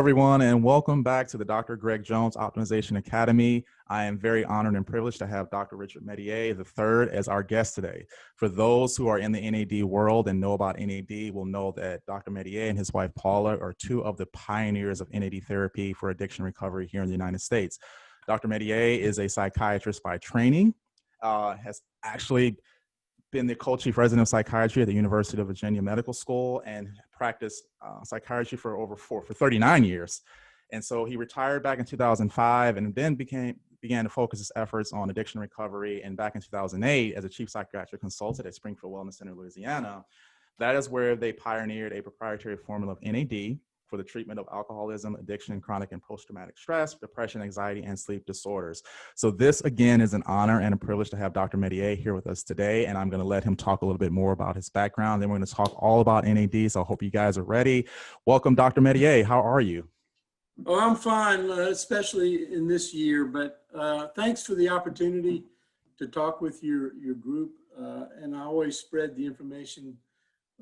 everyone, and welcome back to the Dr. Greg Jones Optimization Academy. I am very honored and privileged to have Dr. Richard Mestayer III as our guest today. For those who are in the NAD world and know about NAD will know that Dr. Mestayer and his wife Paula are two of the pioneers of NAD therapy for addiction recovery here in the United States. Dr. Mestayer is a psychiatrist by training, has actually been the co-chief resident of psychiatry at the University of Virginia Medical School and practiced psychiatry for 39 years. And so he retired back in 2005 and then began to focus his efforts on addiction recovery. And back in 2008, as a chief psychiatric consultant at Springfield Wellness Center, Louisiana, that is where they pioneered a proprietary formula of NAD for the treatment of alcoholism, addiction, chronic and post-traumatic stress, depression, anxiety, and sleep disorders. So this, again, is an honor and a privilege to have Dr. Mestayer here with us today, and I'm going to let him talk a little bit more about his background. Then we're going to talk all about NAD, so I hope you guys are ready. Welcome, Dr. Mestayer. How are you? Oh, I'm fine, especially in this year, but thanks for the opportunity to talk with your group, and I always spread the information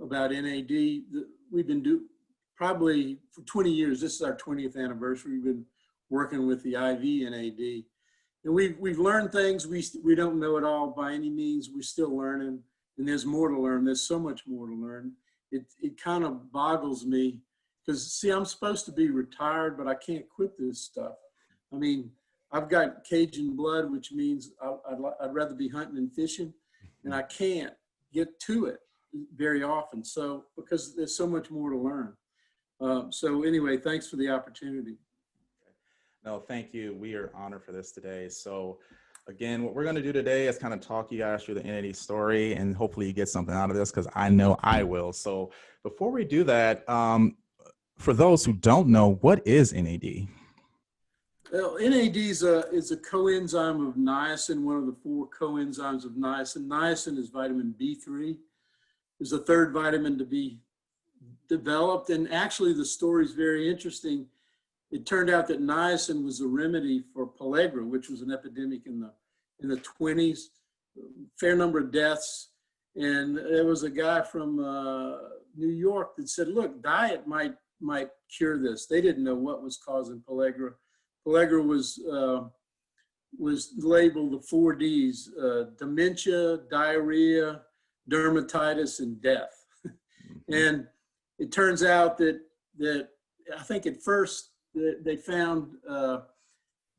about NAD. We've been probably for 20 years, this is our 20th anniversary, we've been working with the IV NAD. And we've learned things, we don't know it all by any means, we're still learning, and there's more to learn, there's so much more to learn. It kind of boggles me, because see, I'm supposed to be retired, but I can't quit this stuff. I mean, I've got Cajun blood, which means I'd rather be hunting and fishing, and I can't get to it very often, so because there's so much more to learn. So anyway, thanks for the opportunity. No, thank you. We are honored for this today. So again, what we're going to do today is kind of talk you guys through the NAD story, and hopefully you get something out of this, because I know I will. So before we do that, for those who don't know, what is NAD? Well, NAD is a coenzyme of niacin, one of the 4 coenzymes of niacin. Niacin is vitamin B3. There's a third vitamin to be developed, and actually the story is very interesting. It turned out that niacin was a remedy for pellagra, which was an epidemic in the 20s, fair number of deaths. And there was a guy from New York that said, look, diet might cure this. They didn't know what was causing pellagra. Pellagra was labeled the 4 Ds, dementia, diarrhea, dermatitis, and death. And it turns out that I think at first they found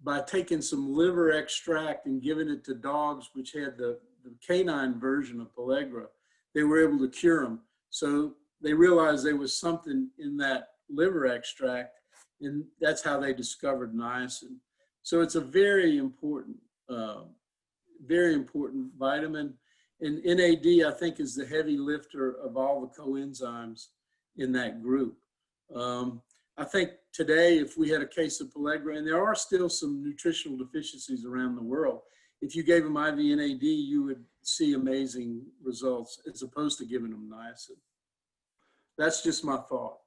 by taking some liver extract and giving it to dogs, which had the canine version of pellagra, they were able to cure them. So they realized there was something in that liver extract, and that's how they discovered niacin. So it's a very important vitamin. And NAD, I think, is the heavy lifter of all the coenzymes in that group. I think today, if we had a case of pellagra, and there are still some nutritional deficiencies around the world, if you gave them IV NAD, you would see amazing results as opposed to giving them niacin. That's just my thought.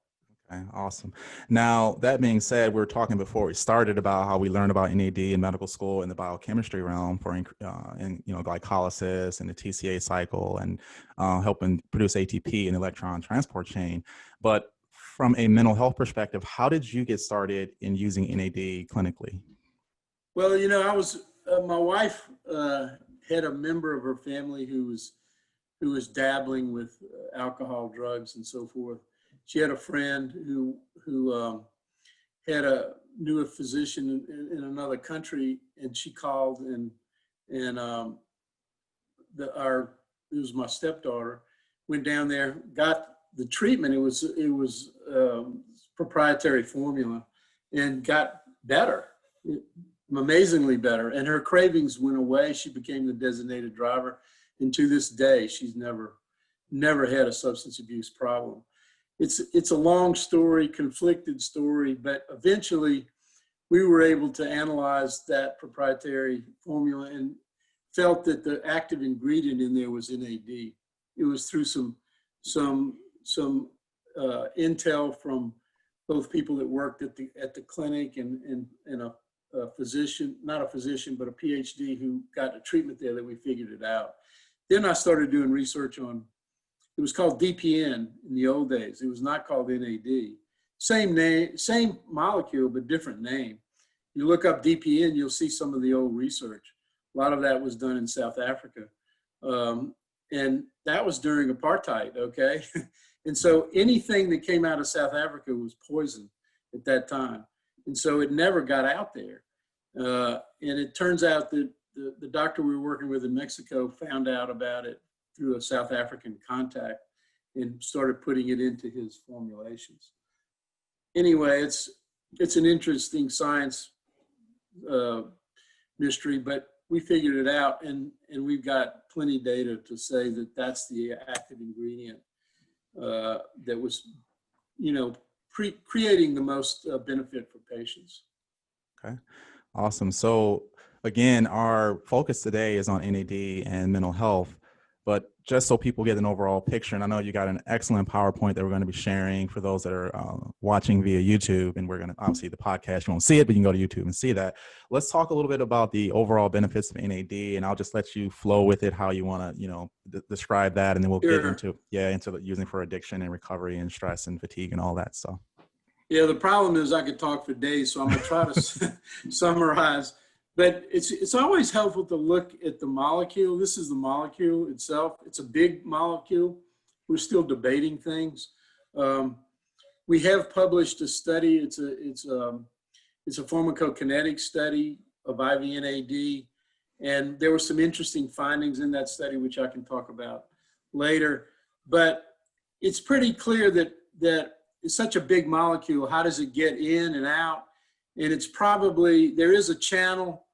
Okay, awesome. Now, that being said, we were talking before we started about how we learned about NAD in medical school in the biochemistry realm for glycolysis and the TCA cycle and helping produce ATP in the electron transport chain. But from a mental health perspective, how did you get started in using NAD clinically? Well, you know, my wife had a member of her family who was dabbling with alcohol, drugs, and so forth. She had a friend who knew a physician in another country, and she called and it was my stepdaughter, went down there, got the treatment. It was proprietary formula, and got better, amazingly better. And her cravings went away. She became the designated driver, and to this day, she's never had a substance abuse problem. It's a long story, conflicted story, but eventually we were able to analyze that proprietary formula and felt that the active ingredient in there was NAD. It was through some intel from both people that worked at the clinic and a physician, not a physician, but a PhD who got a treatment there that we figured it out. Then I started doing research on, it was called DPN in the old days. It was not called NAD. same name, same molecule, but different name. You look up DPN, you'll see some of the old research. A lot of that was done in South Africa. And that was during apartheid, okay? And so anything that came out of South Africa was poison at that time. And so it never got out there. And it turns out that the doctor we were working with in Mexico found out about it through a South African contact and started putting it into his formulations. Anyway, it's an interesting science mystery, but we figured it out, and we've got plenty of data to say that that's the active ingredient that was, creating the most benefit for patients. Okay, awesome. So again, our focus today is on NAD and mental health, but just so people get an overall picture, and I know you got an excellent PowerPoint that we're going to be sharing for those that are watching via YouTube, and we're going to, obviously the podcast, you won't see it, but you can go to YouTube and see that. Let's talk a little bit about the overall benefits of NAD, and I'll just let you flow with it, how you want to, describe that, and then we'll get into the using for addiction and recovery and stress and fatigue and all that stuff. Yeah, the problem is I could talk for days, so I'm going to try to summarize. But it's always helpful to look at the molecule. This is the molecule itself. It's a big molecule. We're still debating things. We have published a study. It's a pharmacokinetic study of IV NAD, and there were some interesting findings in that study, which I can talk about later. But it's pretty clear that it's such a big molecule. How does it get in and out? And it's probably, there is a channel,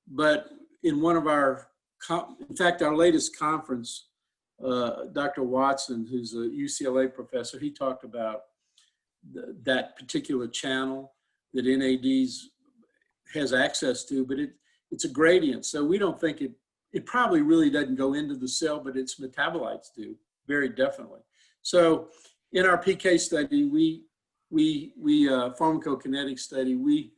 but in one of our, in fact, our latest conference, Dr. Watson, who's a UCLA professor, he talked about that particular channel that NADs has access to, but it's a gradient. So we don't think it probably really doesn't go into the cell, but its metabolites do, very definitely. So in our PK study, pharmacokinetic study, we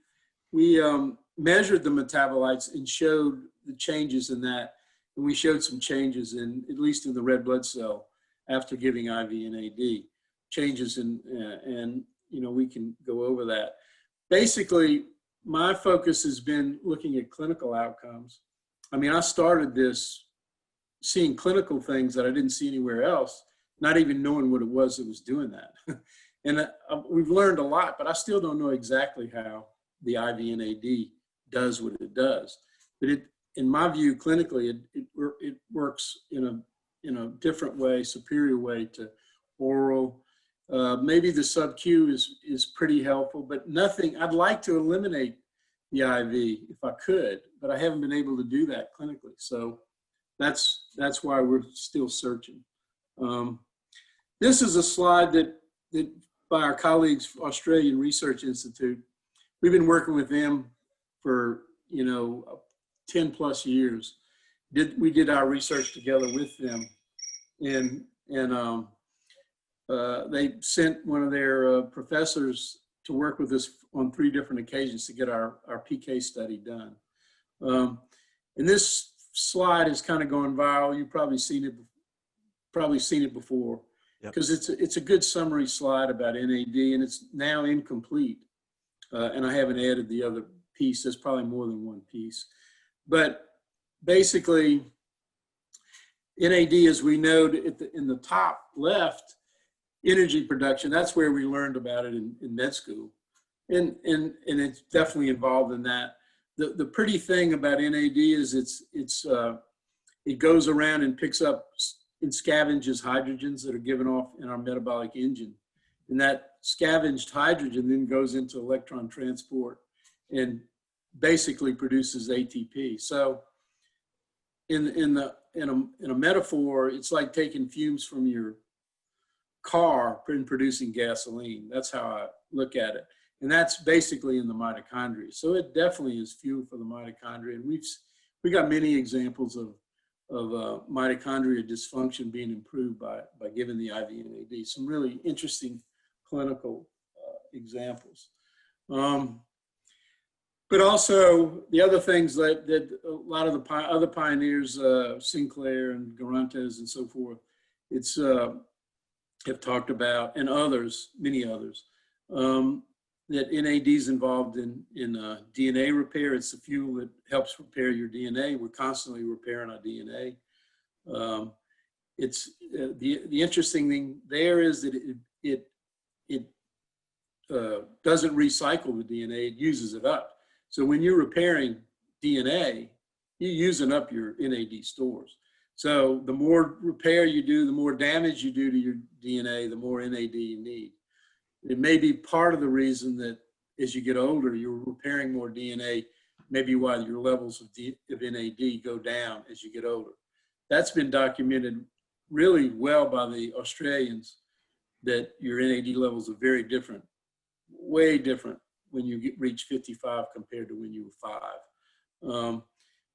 measured the metabolites and showed the changes in that. And we showed some changes in, at least in the red blood cell after giving IV NAD, changes in, and we can go over that. Basically, my focus has been looking at clinical outcomes. I mean, I started this seeing clinical things that I didn't see anywhere else, not even knowing what it was that was doing that. And we've learned a lot, but I still don't know exactly how the IV NAD does what it does. But in my view, clinically, it works in a different way, superior way to oral. Maybe the SubQ is pretty helpful, but nothing. I'd like to eliminate the IV if I could, but I haven't been able to do that clinically. So that's why we're still searching. This is a slide that by our colleagues, Australian Research Institute. We've been working with them for 10 plus years. We did our research together with them, and they sent one of their professors to work with us on 3 different occasions to get our PK study done. And this slide is kind of going viral. You've probably seen it before, because it's a good summary slide about NAD, and it's now incomplete. And I haven't added the other piece. There's probably more than one piece. But basically, NAD, as we know, in the top left, energy production, that's where we learned about it in med school. And it's definitely involved in that. The pretty thing about NAD is it goes around and picks up and scavenges hydrogens that are given off in our metabolic engine. And that scavenged hydrogen then goes into electron transport and basically produces ATP. So in a metaphor, it's like taking fumes from your car and producing gasoline. That's how I look at it. And that's basically in the mitochondria. So it definitely is fuel for the mitochondria. And we got many examples of mitochondria dysfunction being improved by giving the IV NAD. Some really interesting clinical examples. But also the other things that a lot of the other pioneers, Sinclair and Garantes and so forth, have talked about, and others, many others, that NAD is involved in DNA repair. It's the fuel that helps repair your DNA. We're constantly repairing our DNA. It's the interesting thing there is that it doesn't recycle the DNA, it uses it up. So when you're repairing DNA, you're using up your NAD stores. So the more repair you do, the more damage you do to your DNA, the more NAD you need. It may be part of the reason that as you get older, you're repairing more DNA, maybe why your levels of NAD go down as you get older. That's been documented really well by the Australians, that your NAD levels are very different, way different when you reach 55 compared to when you were 5.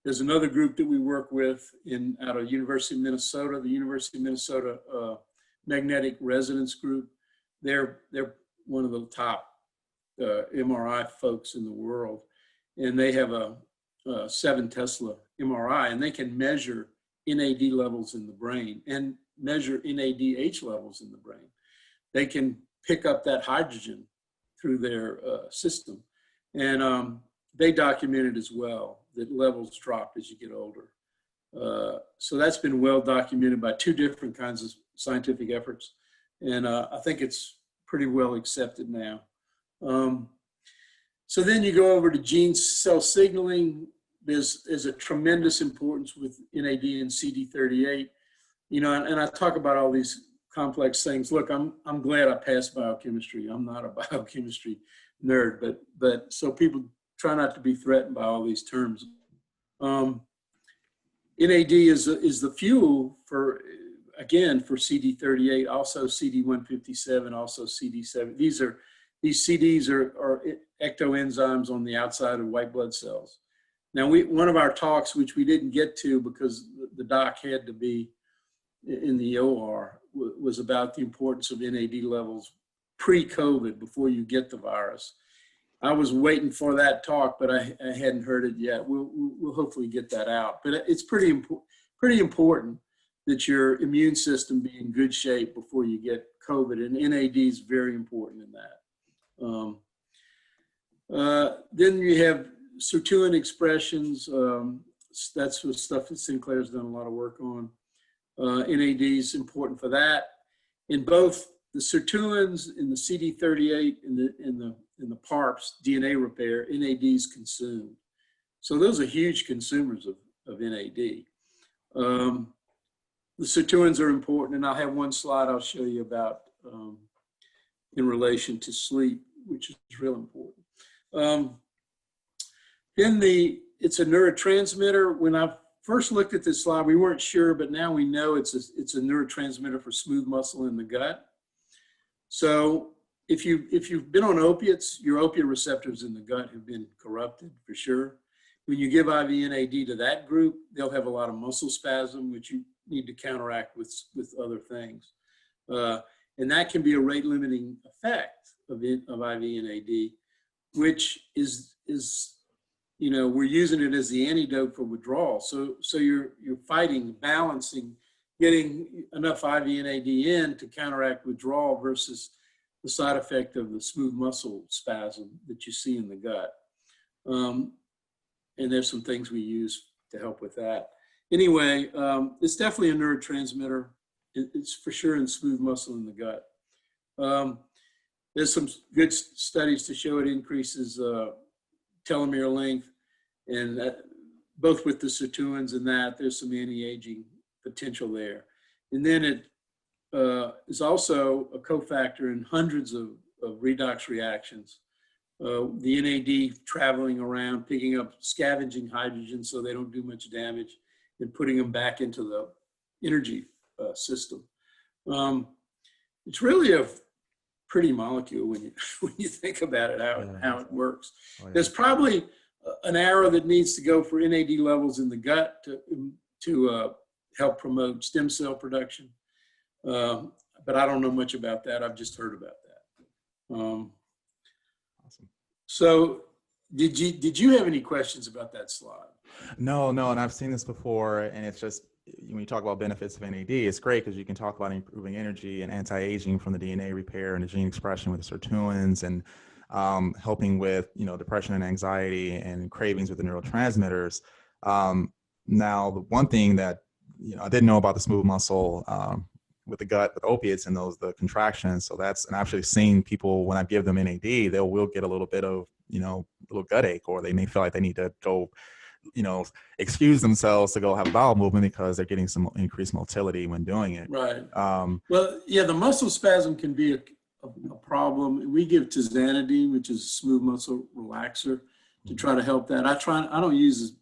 There's another group that we work with out of University of Minnesota, the University of Minnesota Magnetic Resonance Group. They're one of the top MRI folks in the world, and they have a 7 Tesla MRI, and they can measure NAD levels in the brain and measure NADH levels in the brain. They can pick up that hydrogen through their system, and they documented as well that levels drop as you get older. So that's been well documented by 2 different kinds of scientific efforts, and I think it's pretty well accepted now. So then you go over to gene cell signaling. There's a tremendous importance with NAD and CD38. You know, and I talk about all these complex things. Look, I'm glad I passed biochemistry. I'm not a biochemistry nerd, but so people try not to be threatened by all these terms. NAD is the fuel for, again, for CD38, also CD157, also CD7. These CDs are ectoenzymes on the outside of white blood cells. Now, one of our talks, which we didn't get to because the doc had to be in the OR, was about the importance of NAD levels pre-COVID, before you get the virus. I was waiting for that talk, but I hadn't heard it yet. We'll hopefully get that out. But it's pretty important that your immune system be in good shape before you get COVID, and NAD is very important in that. Then you have sirtuin expressions. That's the stuff that Sinclair's done a lot of work on. NAD is important for that. In both the sirtuins, in the CD38, in the PARPs, DNA repair, NAD is consumed. So those are huge consumers of NAD. The sirtuins are important, and I'll have one slide I'll show you about in relation to sleep, which is real important. It's a neurotransmitter. When I first looked at this slide, we weren't sure, but now we know it's a neurotransmitter for smooth muscle in the gut. So if you've been on opiates, your opiate receptors in the gut have been corrupted for sure. When you give IV NAD to that group, they'll have a lot of muscle spasm, which you need to counteract with other things. And that can be a rate limiting effect of IV NAD, which is you know, we're using it as the antidote for withdrawal. So you're fighting, balancing, getting enough IV NAD in to counteract withdrawal versus the side effect of the smooth muscle spasm that you see in the gut. And there's some things we use to help with that. Anyway, it's definitely a neurotransmitter. It's for sure in smooth muscle in the gut. There's some good studies to show it increases telomere length, and both with the sirtuins and that, there's some anti-aging potential there. And then it is also a cofactor in hundreds of redox reactions. The NAD traveling around, picking up, scavenging hydrogen so they don't do much damage, and putting them back into the energy system. It's really a pretty molecule when you think about it, how it works. Oh, yeah. There's probably an arrow that needs to go for NAD levels in the gut to help promote stem cell production. But I don't know much about that. I've just heard about that. Awesome. So did you have any questions about that slide? No, and I've seen this before, and it's just, when you talk about benefits of NAD, it's great because you can talk about improving energy and anti-aging from the DNA repair and the gene expression with the sirtuins, and helping with, depression and anxiety and cravings with the neurotransmitters. Now, the one thing that, I didn't know about the smooth muscle with the gut, with opiates and the contractions. So and I've actually seen people, when I give them NAD, will get a little bit of, a little gut ache, or they may feel like they need to go, excuse themselves to go have a bowel movement because they're getting some increased motility when doing it. Right. Well, yeah, the muscle spasm can be a problem. We give tizanidine, which is a smooth muscle relaxer, to try to help that. I don't use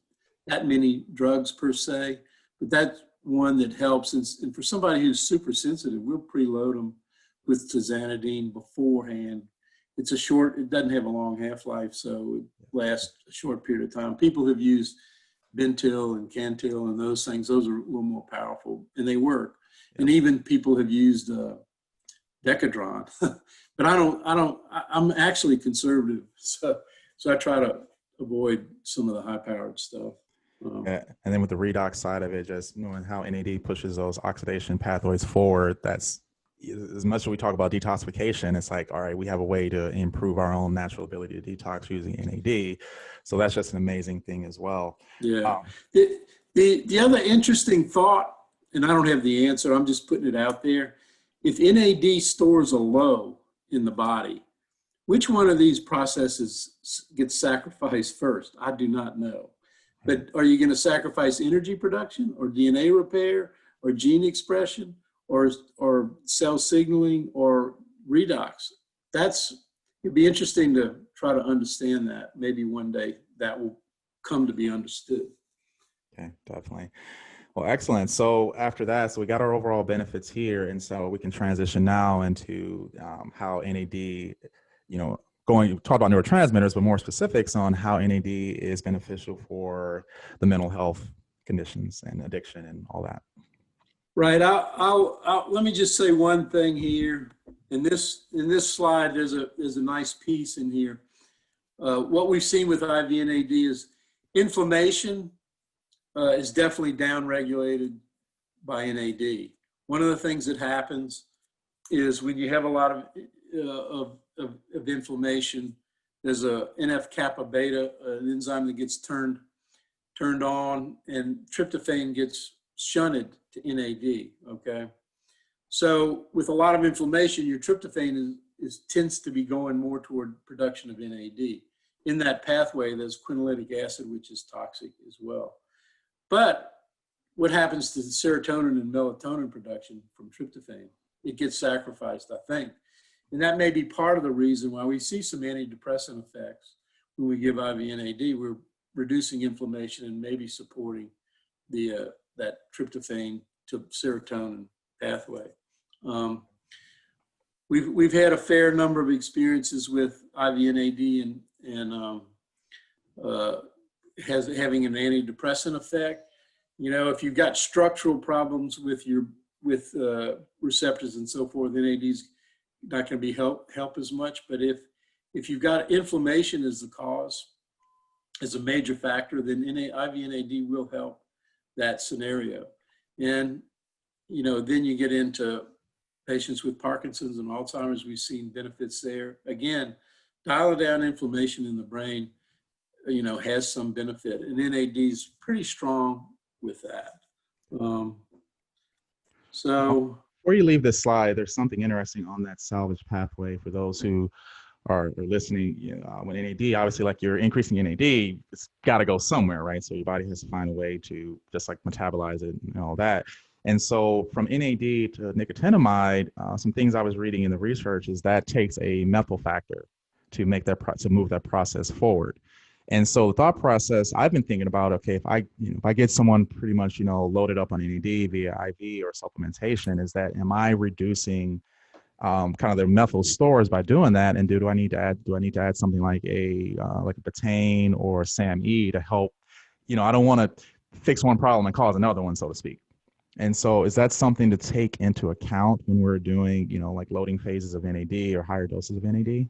that many drugs per se, but that's one that helps. And for somebody who's super sensitive, we'll preload them with tizanidine beforehand. It doesn't have a long half-life, so it lasts a short period of time. People have used Bentil and Cantil and those things. Those are a little more powerful, and they work. And even people have used Decadron, but I'm actually conservative, so I try to avoid some of the high-powered stuff. And then with the redox side of it, just knowing how NAD pushes those oxidation pathways forward, that's, as much as we talk about detoxification, it's like, all right, we have a way to improve our own natural ability to detox using NAD. So that's just an amazing thing as well. Yeah. The other interesting thought, and I don't have the answer, I'm just putting it out there. If NAD stores a low in the body, which one of these processes gets sacrificed first? I do not know. But are you going to sacrifice energy production or DNA repair or gene expression or cell signaling or redox? It'd be interesting to try to understand that. Maybe one day that will come to be understood. Okay, definitely. Well, excellent. So after that, we got our overall benefits here. And so we can transition now into how NAD, talk about neurotransmitters, but more specifics on how NAD is beneficial for the mental health conditions and addiction and all that. Right. Let me just say one thing here. In this slide, there's a nice piece in here. What we've seen with IV NAD is inflammation is definitely downregulated by NAD. One of the things that happens is when you have a lot of inflammation, there's a NF-kappa beta, an enzyme that gets turned on, and tryptophan gets shunted to NAD, okay? So with a lot of inflammation, your tryptophan tends to be going more toward production of NAD. In that pathway, there's quinolytic acid, which is toxic as well. But what happens to the serotonin and melatonin production from tryptophan? It gets sacrificed, I think. And that may be part of the reason why we see some antidepressant effects when we give IV NAD. We're reducing inflammation and maybe supporting that tryptophan to serotonin pathway. We've had a fair number of experiences with IV NAD and having an antidepressant effect. If you've got structural problems with receptors and so forth, NAD's not going to be help as much. But if you've got inflammation as the cause, as a major factor, then IV NAD will help that scenario. And then you get into patients with Parkinson's and Alzheimer's. We've seen benefits there. Again, dial down inflammation in the brain, has some benefit, and NAD is pretty strong with that. Before you leave this slide, there's something interesting on that salvage pathway for those who are listening. When NAD, obviously, like you're increasing NAD, it's got to go somewhere, right? So your body has to find a way to just like metabolize it and all that. And so from NAD to nicotinamide, some things I was reading in the research is that takes a methyl factor to make that to move that process forward. And so the thought process I've been thinking about, okay, if I get someone pretty much, loaded up on NAD via IV or supplementation, is that, am I reducing kind of their methyl stores by doing that? And do I need to add something like a betaine or SAMe to help? I don't want to fix one problem and cause another one, so to speak. And so is that something to take into account when we're doing, like loading phases of NAD or higher doses of NAD?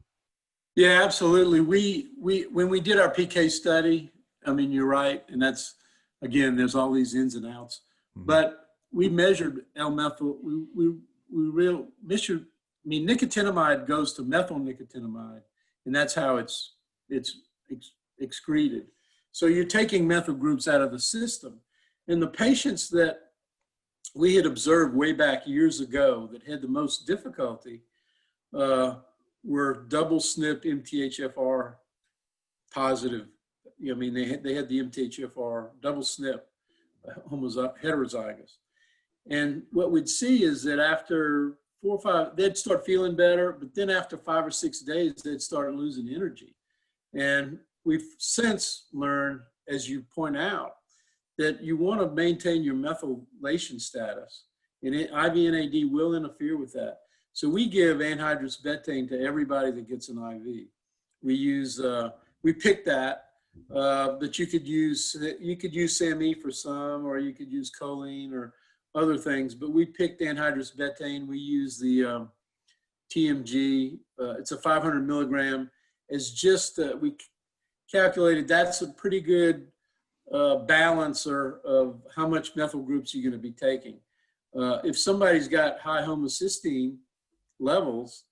Yeah, absolutely. When we did our PK study, I mean, you're right. And that's, again, there's all these ins and outs. Mm-hmm. But we measured L-methyl, measured, nicotinamide goes to methyl nicotinamide, and that's how it's excreted. So you're taking methyl groups out of the system. And the patients that we had observed way back years ago that had the most difficulty were double SNP MTHFR positive. You know, I mean, they had the MTHFR double SNP heterozygous. And what we'd see is that after 4 or 5, they'd start feeling better, but then after 5 or 6 days, they'd start losing energy. And we've since learned, as you point out, that you want to maintain your methylation status, and IV NAD will interfere with that. So we give anhydrous betaine to everybody that gets an IV. We pick that, but you could use SAMe for some, or you could use choline or other things, but we picked anhydrous betaine. We use the TMG. It's a 500 milligram. It's just, we calculated that's a pretty good balancer of how much methyl groups you're going to be taking. If somebody's got high homocysteine levels,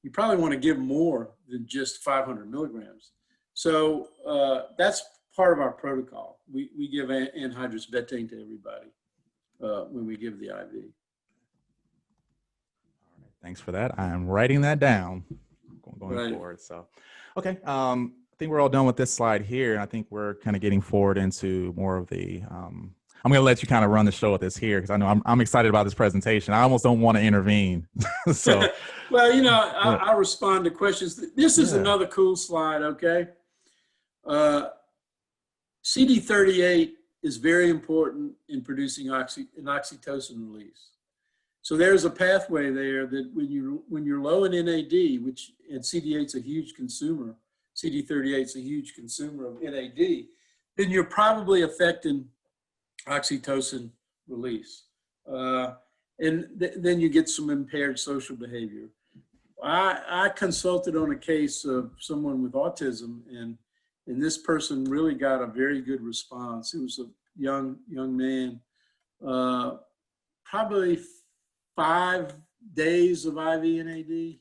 you probably want to give more than just 500 milligrams. So that's part of our protocol. We give anhydrous betaine to everybody when we give the IV. All right, thanks for that. I am writing that down going forward. So, okay. I think we're all done with this slide here. And I think we're kind of getting forward into more of the, I'm going to let you kind of run the show with this here, because I know I'm excited about this presentation. I almost don't want to intervene. So, well, you know, I'll respond to questions. This is another cool slide. Okay. CD38 is very important in producing an oxytocin release. So there's a pathway there that when you're low in NAD, and CD8's a huge consumer, CD38's a huge consumer of NAD, then you're probably affecting oxytocin release. And then you get some impaired social behavior. I consulted on a case of someone with autism, and this person really got a very good response. It was a young man, probably 5 days of IV NAD,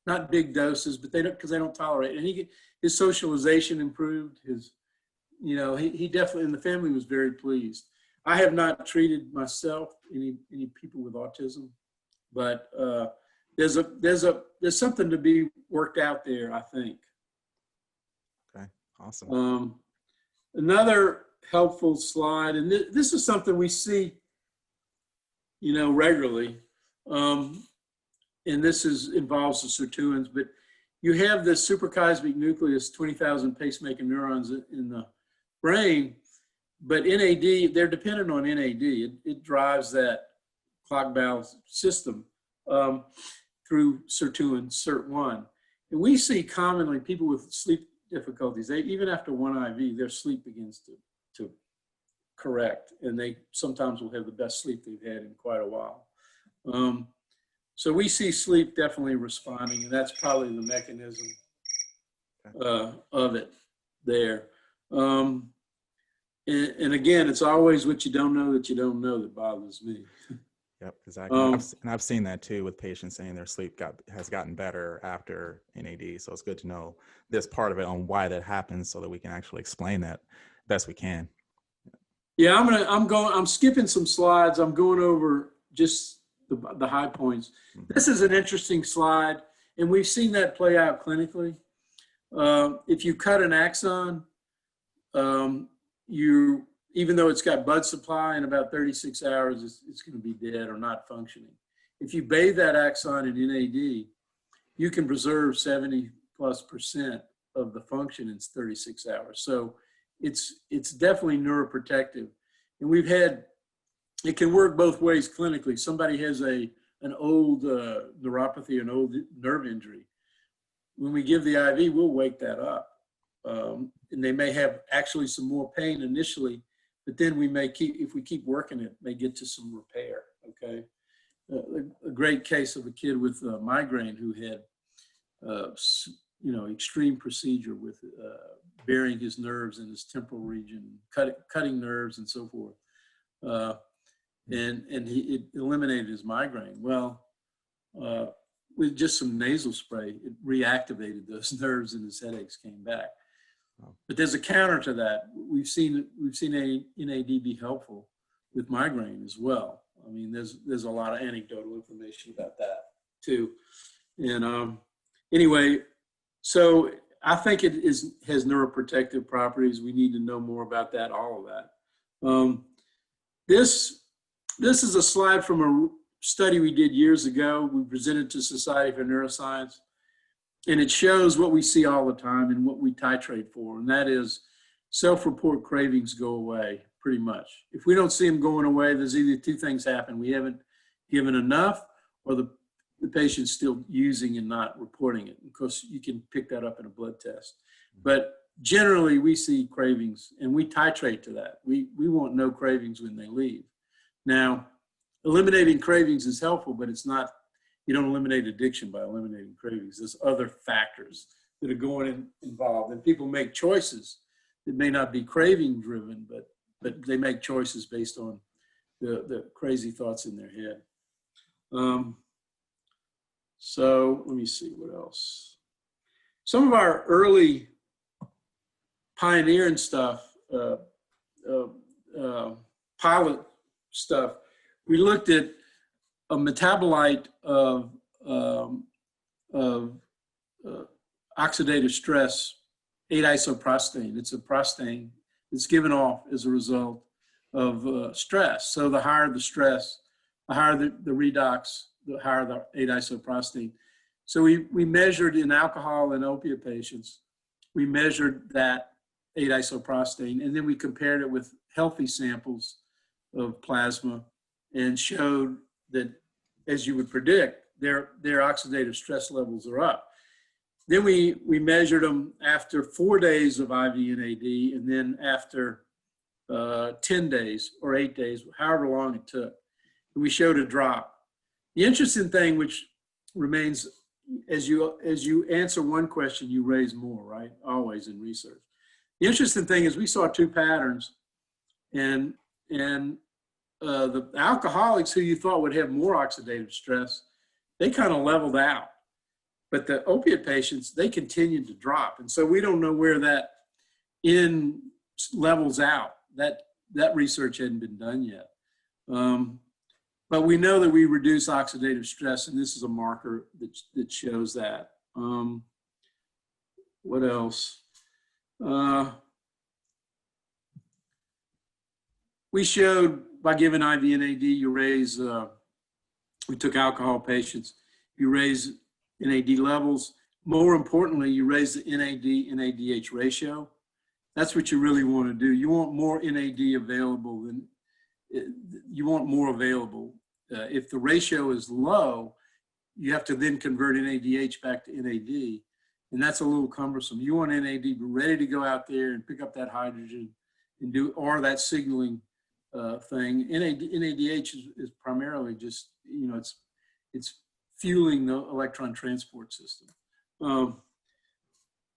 not big doses, but because they don't tolerate it. And his socialization improved. He definitely, and the family was very pleased. I have not treated myself any people with autism, but there's something to be worked out there, I think. Okay, awesome. Another helpful slide, and this is something we see, regularly, and this involves the sirtuins, but you have this suprachiasmatic nucleus, 20,000 pacemaker neurons in the brain, but NAD, they're dependent on NAD. It drives that clock valve system through sirtuin, SIRT1. And we see commonly people with sleep difficulties, even after one IV, their sleep begins to correct, and they sometimes will have the best sleep they've had in quite a while. So we see sleep definitely responding, and that's probably the mechanism of it there. And again, it's always what you don't know that bothers me. Yep, exactly. I've seen that too with patients saying their sleep has gotten better after NAD. So it's good to know this part of it on why that happens, so that we can actually explain that best we can. Yeah, I'm skipping some slides. I'm going over just the high points. This is an interesting slide, and we've seen that play out clinically. If you cut an axon, even though it's got blood supply, in about 36 hours, it's going to be dead or not functioning. If you bathe that axon in NAD, you can preserve 70+% of the function in 36 hours. So it's definitely neuroprotective. And it can work both ways clinically. Somebody has an old neuropathy, an old nerve injury. When we give the IV, we'll wake that up. And they may have actually some more pain initially, but then if we keep working it, may get to some repair, okay? A great case of a kid with migraine who had, extreme procedure with burying his nerves in his temporal region, cutting nerves and so forth. and it eliminated his migraine. Well, with just some nasal spray, it reactivated those nerves and his headaches came back. But there's a counter to that. We've seen NAD be helpful with migraine as well. I mean, there's a lot of anecdotal information about that too. And anyway, so I think it has neuroprotective properties. We need to know more about that, all of that. This is a slide from a study we did years ago. We presented to Society for Neuroscience, and it shows what we see all the time and what we titrate for, and that is self-report cravings go away pretty much. If we don't see them going away, there's either two things happen. We haven't given enough, or the patient's still using and not reporting it. Of course, you can pick that up in a blood test. But generally, we see cravings, and we titrate to that. We want no cravings when they leave. Now, eliminating cravings is helpful, but it's not, you don't eliminate addiction by eliminating cravings. There's other factors that are involved, and people make choices that may not be craving driven, but they make choices based on the crazy thoughts in their head. So let me see what else. Some of our early pioneering stuff, pilot stuff, we looked at a metabolite of oxidative stress, 8-isoprostane. It's a prostane that's given off as a result of stress. So the higher the stress, the higher the redox, the higher the 8-isoprostane. So we measured in alcohol and opiate patients, we measured that 8-isoprostane, and then we compared it with healthy samples of plasma and showed that, as you would predict, their oxidative stress levels are up. Then we measured them after 4 days of IV NAD, and then after 10 days or 8 days, however long it took. And we showed a drop. The interesting thing, which remains, as you answer one question, you raise more, right? Always in research. The interesting thing is we saw two patterns, and the alcoholics who you thought would have more oxidative stress, they kind of leveled out. But the opiate patients, they continued to drop. And so we don't know where that levels out. That research hadn't been done yet. But we know that we reduce oxidative stress, and this is a marker that shows that. What else? We showed by giving IV NAD, you raise, we took alcohol patients, you raise NAD levels. More importantly, you raise the NAD-NADH ratio. That's what you really want to do. You want more NAD available than, you want more available. If the ratio is low, you have to then convert NADH back to NAD, and that's a little cumbersome. You want NAD to be ready to go out there and pick up that hydrogen and do, or that signaling thing. NADH is primarily just, you know, it's fueling the electron transport system.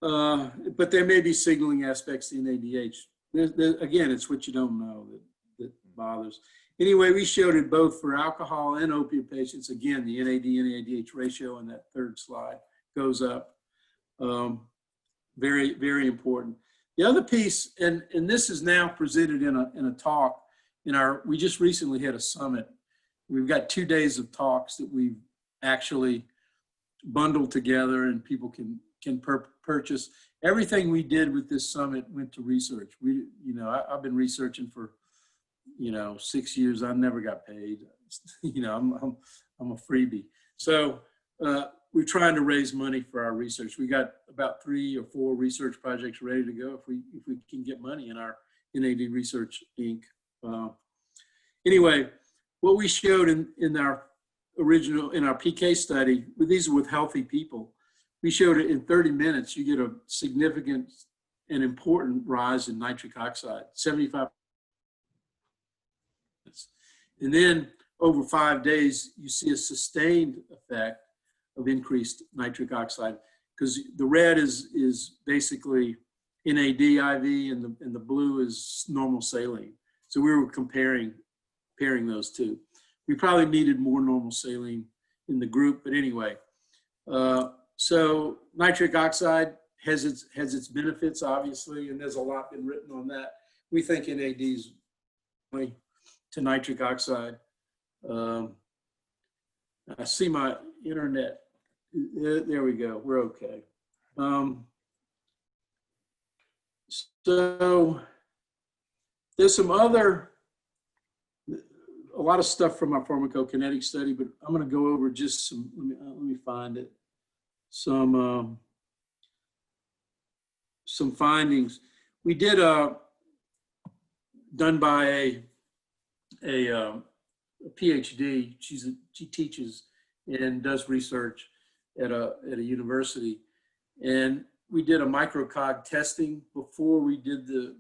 But there may be signaling aspects to NADH. Again, it's what you don't know that bothers. Anyway, we showed it both for alcohol and opiate patients. Again, the NAD-NADH ratio on that third slide goes up. Very, very important. The other piece, and this is now presented in a talk we just recently had a summit. We've got 2 days of talks that we've actually bundled together, and people can purchase. Everything we did with this summit went to research. I've been researching for 6 years. I never got paid. I'm a freebie. So we're trying to raise money for our research. We got about 3 or 4 research projects ready to go if we can get money in our NAD Research Inc. Anyway, what we showed in our PK study, these are with healthy people, we showed it in 30 minutes, you get a significant and important rise in nitric oxide, 75%. And then over 5 days, you see a sustained effect of increased nitric oxide, because the red is basically NAD IV and the blue is normal saline. So we were comparing pairing those two. We probably needed more normal saline in the group, but anyway. So nitric oxide has its benefits, obviously, and there's a lot been written on that. We think NAD is to nitric oxide. I see my internet. There we go. We're okay. So there's a lot of stuff from our pharmacokinetic study, but I'm going to go over just some. Let me find it. Some findings. We did done by a PhD. She teaches and does research at a university, and we did a microcog testing before we did the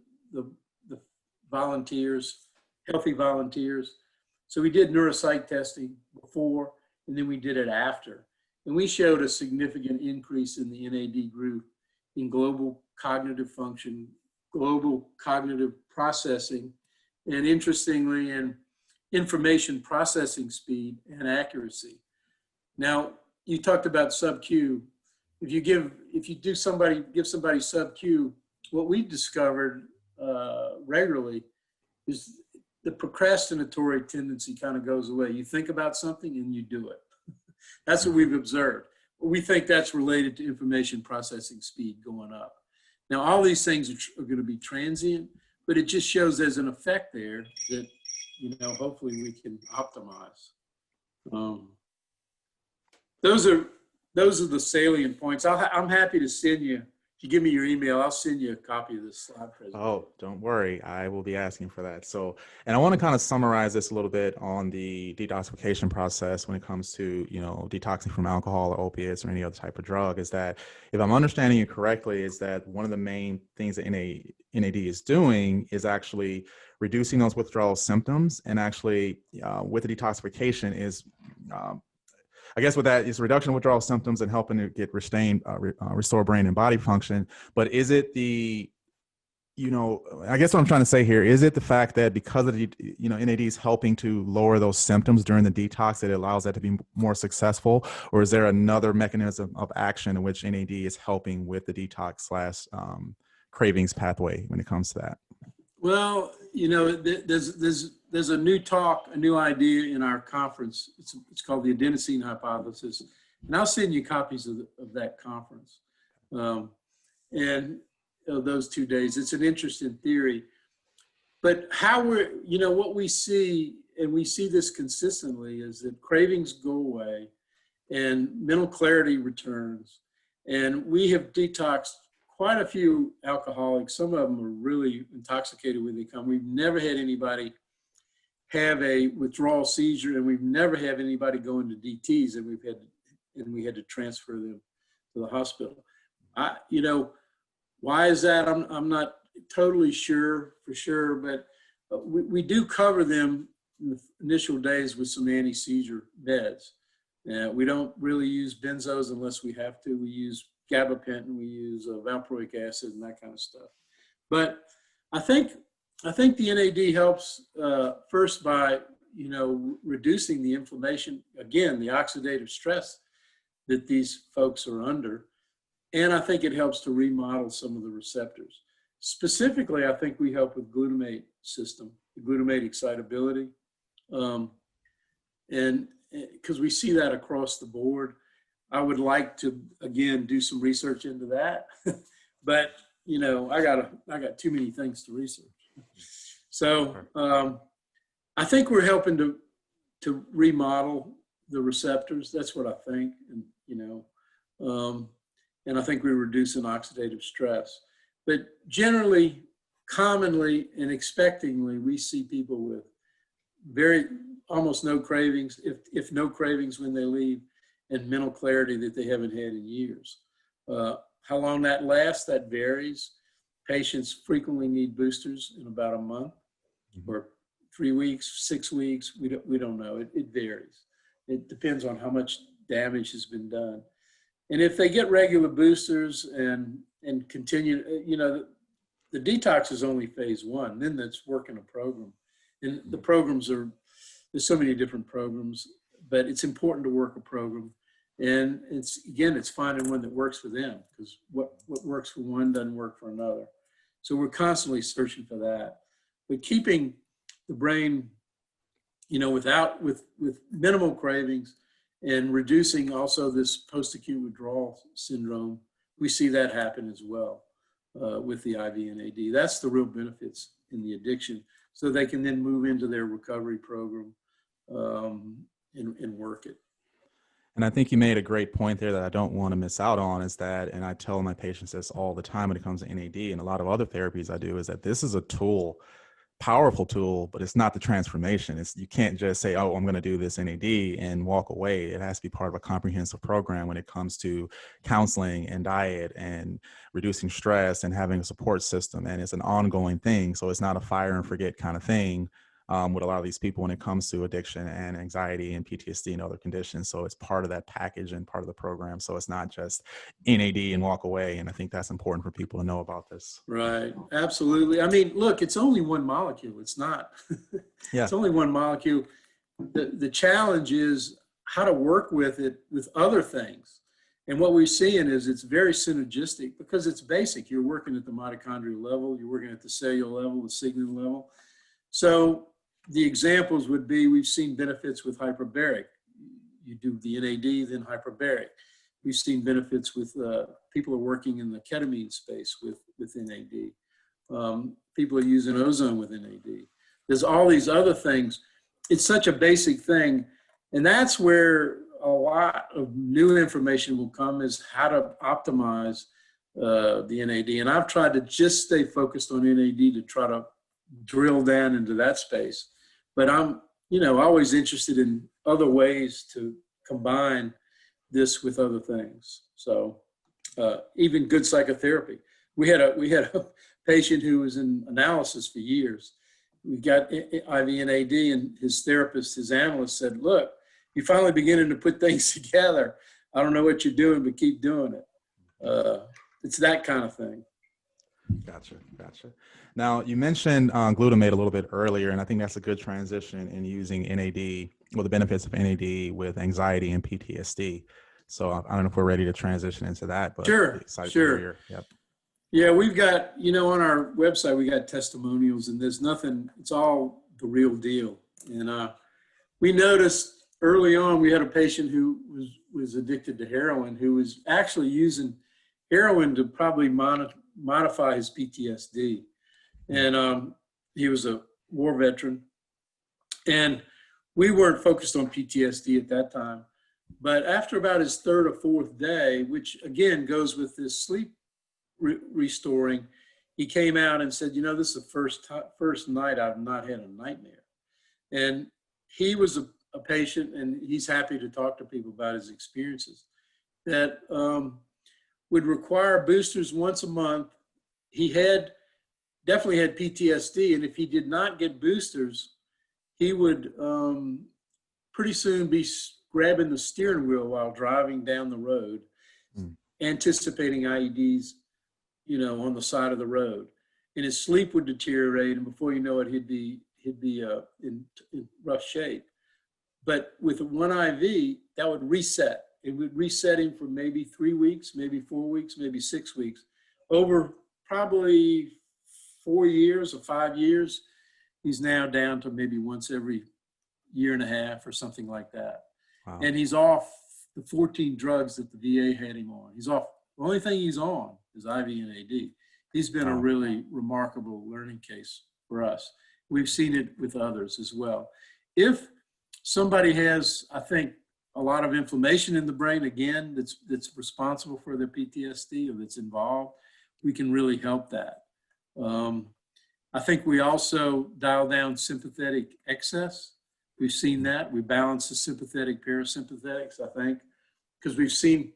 volunteers, healthy volunteers. So we did neuropsych testing before, and then we did it after, and we showed a significant increase in the NAD group in global cognitive function, global cognitive processing, and interestingly, in information processing speed and accuracy. Now, you talked about SubQ. If you give somebody SubQ, what we've discovered regularly is the procrastinatory tendency kind of goes away. You think about something and you do it. That's what we've observed. We think that's related to information processing speed going up. Now, all these things are going to be transient, but it just shows there's an effect there that, hopefully we can optimize. Those are the salient points. I'm happy to send you, if you give me your email, I'll send you a copy of this slide presentation. Oh, don't worry. I will be asking for that. So, and I want to kind of summarize this a little bit on the detoxification process when it comes to, detoxing from alcohol or opiates or any other type of drug, is that, if I'm understanding you correctly, is that one of the main things that NAD is doing is actually reducing those withdrawal symptoms, and actually with the detoxification is, I guess with that, it's reduction of withdrawal symptoms and helping to get restore brain and body function. But is it I guess what I'm trying to say here, is it the fact that because of the, NAD is helping to lower those symptoms during the detox, that it allows that to be more successful? Or is there another mechanism of action in which NAD is helping with the detox cravings pathway when it comes to that? Well, there's a new idea in our conference. It's called the adenosine hypothesis, and I'll send you copies of that conference. And those 2 days, it's an interesting theory. But how what we see, and we see this consistently, is that cravings go away, and mental clarity returns. And we have detoxed quite a few alcoholics. Some of them are really intoxicated when they come. We've never had anybody have a withdrawal seizure, and we've never had anybody go into DTs, and we had to transfer them to the hospital. Why is that? I'm not totally sure for sure, but we do cover them in the initial days with some anti-seizure meds. We don't really use benzos unless we have to. We use gabapentin, we use valproic acid and that kind of stuff. But I think the NAD helps first by reducing the inflammation, again, the oxidative stress that these folks are under, and I think it helps to remodel some of the receptors. Specifically, I think we help with glutamate system, the glutamate excitability, and because we see that across the board. I would like to, again, do some research into that, but I got too many things to research. So I think we're helping to remodel the receptors. That's what I think, and and I think we're reducing oxidative stress. But generally, commonly, and expectingly, we see people with almost no cravings, if no cravings when they leave, and mental clarity that they haven't had in years. How long that lasts, that varies. Patients frequently need boosters in about a month, or 3 weeks, 6 weeks. We don't know. It varies. It depends on how much damage has been done. And if they get regular boosters and continue, the detox is only phase one. Then that's working a program, and the programs are there's so many different programs, but it's important to work a program. And it's finding one that works for them, because what works for one doesn't work for another. So we're constantly searching for that. But keeping the brain, with minimal cravings and reducing also this post-acute withdrawal syndrome, we see that happen as well with the IV NAD. That's the real benefits in the addiction. So they can then move into their recovery program and work it. And I think you made a great point there that I don't want to miss out on, is that, and I tell my patients this all the time when it comes to NAD and a lot of other therapies I do, is that this is a tool, powerful tool, but it's not the transformation. You can't just say, oh, I'm going to do this NAD and walk away. It has to be part of a comprehensive program when it comes to counseling and diet and reducing stress and having a support system. And it's an ongoing thing. So it's not a fire and forget kind of thing with a lot of these people when it comes to addiction and anxiety and PTSD and other conditions. So it's part of that package and part of the program. So it's not just NAD and walk away. And I think that's important for people to know about this. Right. Absolutely. I mean, look, it's only one molecule. It's not. Yeah. It's only one molecule. The challenge is how to work with it with other things. And what we're seeing is it's very synergistic because it's basic. You're working at the mitochondrial level. You're working at the cellular level, the signaling level. So the examples would be, we've seen benefits with hyperbaric. You do the NAD, then hyperbaric. We've seen benefits with people who are working in the ketamine space with NAD. People are using ozone with NAD. There's all these other things. It's such a basic thing. And that's where a lot of new information will come, is how to optimize the NAD. And I've tried to just stay focused on NAD to try to drill down into that space. But I'm, always interested in other ways to combine this with other things. So even good psychotherapy. We had a patient who was in analysis for years. We got IV NAD, and his therapist, his analyst, said, look, you're finally beginning to put things together. I don't know what you're doing, but keep doing it. It's that kind of thing. Gotcha. Now, you mentioned glutamate a little bit earlier, and I think that's a good transition in using NAD, or the benefits of NAD with anxiety and PTSD. So I don't know if we're ready to transition into that, but sure. Yep. Yeah, we've got, on our website, we got testimonials, and there's nothing, it's all the real deal. And we noticed early on, we had a patient who was addicted to heroin, who was actually using heroin to probably modify his PTSD. And he was a war veteran. And we weren't focused on PTSD at that time. But after about his third or fourth day, which again goes with this sleep restoring, he came out and said, this is the first night I've not had a nightmare. And he was a patient, and he's happy to talk to people about his experiences, that would require boosters once a month. He definitely had PTSD, and if he did not get boosters, he would pretty soon be grabbing the steering wheel while driving down the road, anticipating IEDs, on the side of the road. And his sleep would deteriorate, and before you know it, he'd be in rough shape. But with one IV, that would reset. It would reset him for maybe 3 weeks, maybe 4 weeks, maybe 6 weeks. Over probably 4 years or 5 years, he's now down to maybe once every year and a half or something like that. Wow. And he's off the 14 drugs that the VA had him on. He's off. The only thing he's on is IV NAD. He's been a really remarkable learning case for us. We've seen it with others as well. If somebody has, I think, a lot of inflammation in the brain, again, that's responsible for their PTSD, or that's involved, we can really help that. I think we also dial down sympathetic excess. We've seen that. We balance the sympathetic parasympathetics, I think, because we've seen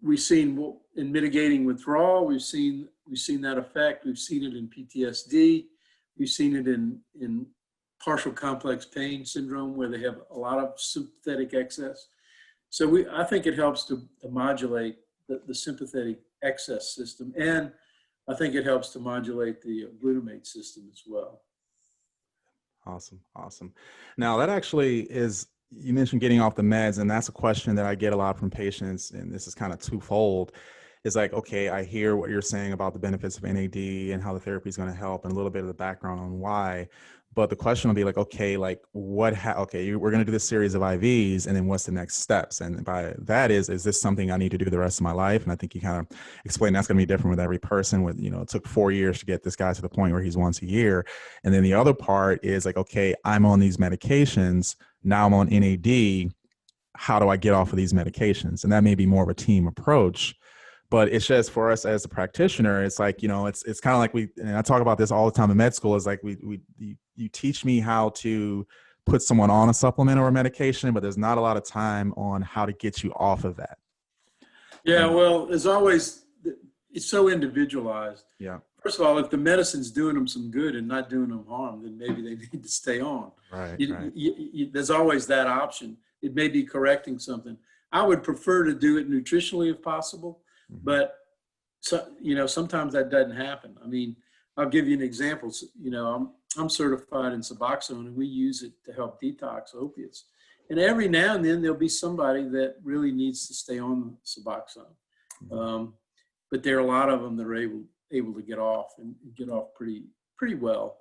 in mitigating withdrawal, we've seen that effect. We've seen it in PTSD. We've seen it in partial complex pain syndrome, where they have a lot of sympathetic excess. So I think it helps to modulate the sympathetic excess system, and I think it helps to modulate the glutamate system as well. Awesome. Awesome. Now that actually is, you mentioned getting off the meds, and that's a question that I get a lot from patients. And this is kind of twofold. It's like, okay, I hear what you're saying about the benefits of NAD and how the therapy is going to help and a little bit of the background on why. But the question will be like, okay, like okay, we're going to do this series of IVs, and then what's the next steps? And by that is this something I need to do the rest of my life? And I think you kind of explained that's going to be different with every person. With, it took 4 years to get this guy to the point where he's once a year. And then the other part is like, okay, I'm on these medications. Now I'm on NAD. How do I get off of these medications? And that may be more of a team approach. But it's just for us as a practitioner, it's like, it's kind of like and I talk about this all the time in med school, is like you teach me how to put someone on a supplement or a medication, but there's not a lot of time on how to get you off of that. Yeah, well, as always, it's so individualized. Yeah. First of all, if the medicine's doing them some good and not doing them harm, then maybe they need to stay on. Right. There's always that option. It may be correcting something. I would prefer to do it nutritionally if possible. But sometimes that doesn't happen. I mean, I'll give you an example. I'm certified in Suboxone, and we use it to help detox opiates. And every now and then there'll be somebody that really needs to stay on Suboxone. But there are a lot of them that are able to get off and get off pretty well.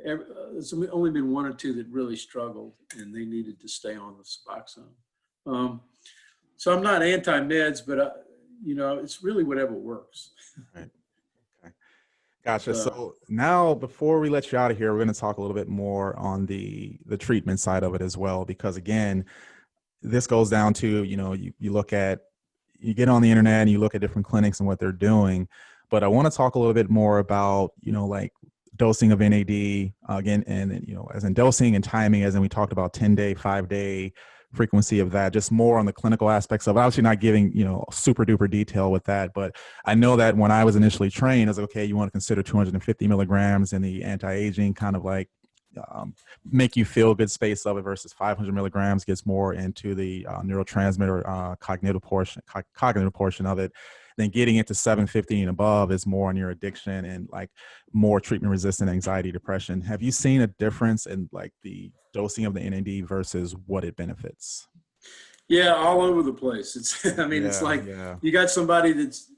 There's only been one or two that really struggled, and they needed to stay on the Suboxone. So I'm not anti-meds, but it's really whatever works. Right. Okay. Gotcha. So now, before we let you out of here, we're going to talk a little bit more on the treatment side of it as well, because again, this goes down to, you get on the internet and you look at different clinics and what they're doing. But I want to talk a little bit more about, like dosing of NAD again, and as in dosing and timing, as in we talked about 10-day, 5-day frequency of that, just more on the clinical aspects of it. Obviously not giving, super duper detail with that, but I know that when I was initially trained, I was like, okay, you want to consider 250 milligrams in the anti-aging kind of like make you feel good space of it, versus 500 milligrams gets more into the neurotransmitter cognitive portion of it. Then getting into 750 and above is more on your addiction and like more treatment resistant anxiety, depression. Have you seen a difference in like the dosing of the NAD versus what it benefits? Yeah, all over the place. It's like you got somebody that's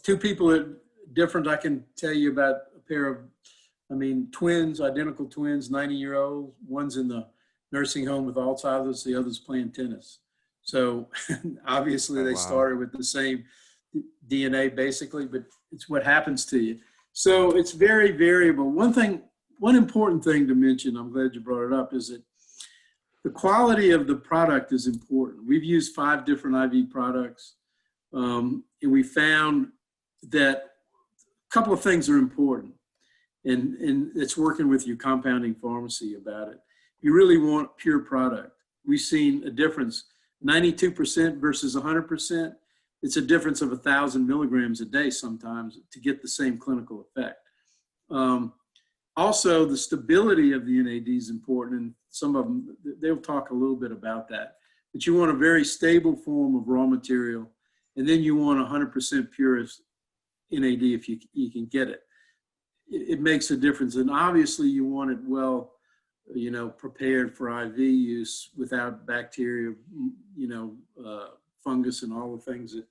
two people that different. I can tell you about a pair of, twins, identical twins, 90-year-olds. One's in the nursing home with Alzheimer's, the other's playing tennis. So obviously they started with the same DNA basically, but it's what happens to you. So it's very variable. One important thing to mention, I'm glad you brought it up, is that the quality of the product is important. We've used 5 different IV products, and we found that a couple of things are important, and it's working with your compounding pharmacy about it. You really want pure product. We've seen a difference, 92% versus 100%. It's a difference of 1,000 milligrams a day sometimes to get the same clinical effect. Also, the stability of the NAD is important, and some of them, they'll talk a little bit about that. But you want a very stable form of raw material, and then you want 100% purest NAD if you can get it. It makes a difference, and obviously you want it well, prepared for IV use without bacteria, fungus and all the things that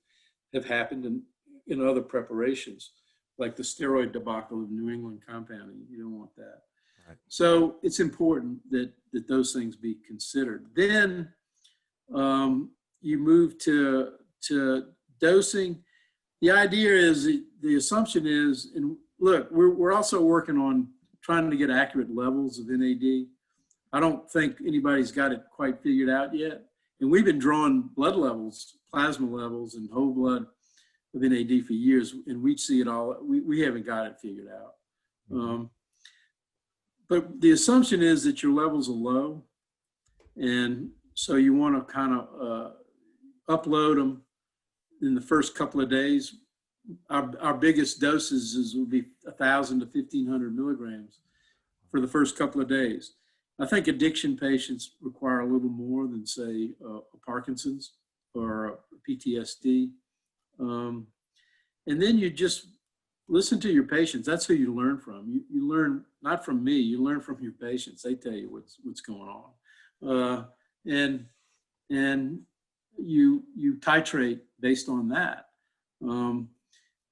have happened in other preparations, like the steroid debacle of New England compounding. You don't want that. Right. So it's important that those things be considered. Then you move to dosing. The idea is, the assumption is, and look, we're also working on trying to get accurate levels of NAD. I don't think anybody's got it quite figured out yet. And we've been drawing blood levels, plasma levels, and whole blood of NAD for years, and we see it all. We haven't got it figured out. But the assumption is that your levels are low, and so you want to kind of upload them in the first couple of days. Our biggest doses will be 1,000 to 1,500 milligrams for the first couple of days. I think addiction patients require a little more than, say, a Parkinson's or a PTSD. And then you just listen to your patients. That's who you learn from. You learn not from me. You learn from your patients. They tell you what's going on, and you titrate based on that.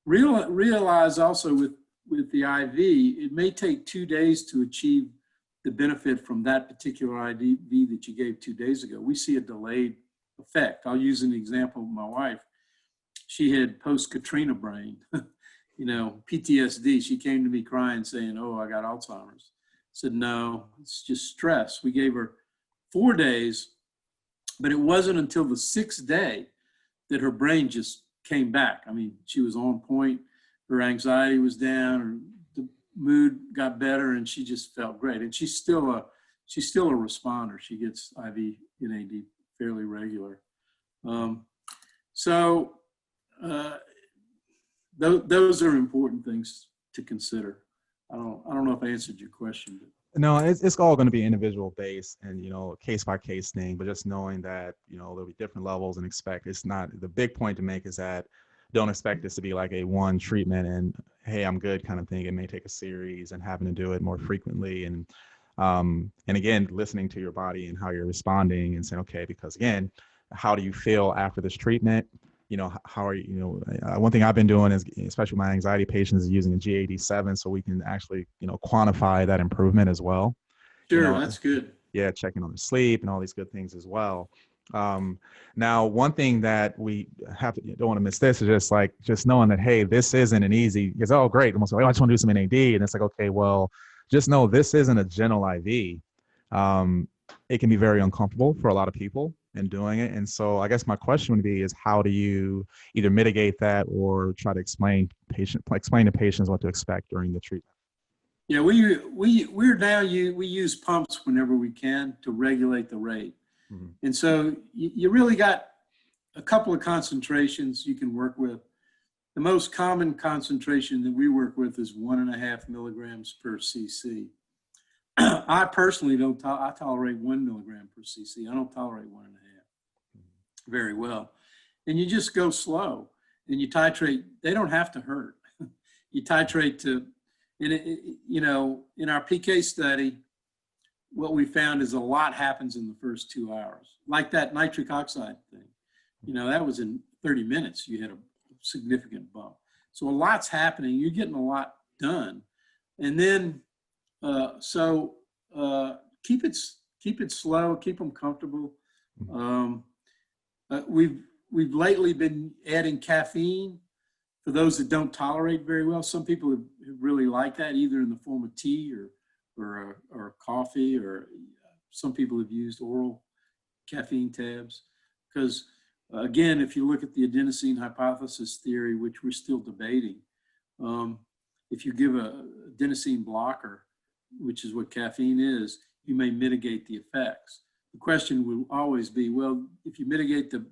Realize also with the IV, it may take 2 days to achieve the benefit from that particular IV that you gave 2 days ago. We see a delayed effect. I'll use an example of my wife. She had post-Katrina brain, PTSD. She came to me crying saying, "Oh, I got Alzheimer's." I said, "No, it's just stress." We gave her 4 days, but it wasn't until the 6th day that her brain just came back. I mean, she was on point. Her anxiety was down. The mood got better, and she just felt great. And she's still a responder. She gets IV NAD fairly regular. Those are important things to consider. I don't know if I answered your question. No, it's all going to be individual based and, case by case thing, but just knowing that, there'll be different levels and expect it's not the big point to make is that don't expect this to be like a one treatment and, hey, I'm good kind of thing. It may take a series and having to do it more frequently. And again, listening to your body and how you're responding and saying, okay, because again, how do you feel after this treatment? How are you, one thing I've been doing is, especially with my anxiety patients, is using a GAD-7 so we can actually, quantify that improvement as well. Sure, that's good. Yeah, checking on the sleep and all these good things as well. Now, one thing that we don't want to miss this is just knowing that, hey, this isn't an easy, because, oh, great. Almost like, I just want to do some NAD. And it's like, okay, well, just know this isn't a gentle IV. It can be very uncomfortable for a lot of people in doing it. And so I guess my question would be is how do you either mitigate that or try to explain to patients what to expect during the treatment? Yeah, we use pumps whenever we can to regulate the rate. Mm-hmm. And so you really got a couple of concentrations you can work with. The most common concentration that we work with is 1.5 milligrams per cc. I personally I tolerate 1 milligram per cc. I don't tolerate 1.5 very well. And you just go slow and you titrate. They don't have to hurt. You titrate to, in our PK study, what we found is a lot happens in the first 2 hours. Like that nitric oxide thing. That was in 30 minutes. You had a significant bump. So a lot's happening. You're getting a lot done. And then, keep it slow, keep them comfortable. We've lately been adding caffeine for those that don't tolerate very well. Some people have really liked that, either in the form of tea or coffee, or some people have used oral caffeine tabs. Because again, if you look at the adenosine hypothesis theory, which we're still debating, if you give a adenosine blocker, which is what caffeine is, you may mitigate the effects. The question will always be, well, if you mitigate the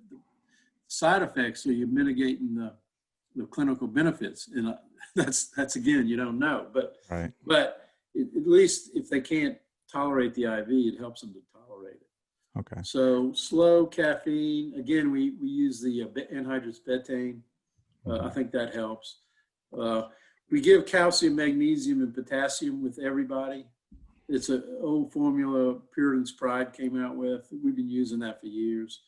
side effects, are you mitigating the clinical benefits? And that's again, you don't know. But right. But at least if they can't tolerate the IV, it helps them to tolerate it. Okay. So slow caffeine. Again, we use the anhydrous betaine. I think that helps. We give calcium, magnesium, and potassium with everybody. It's an old formula Puritan's Pride came out with. We've been using that for years.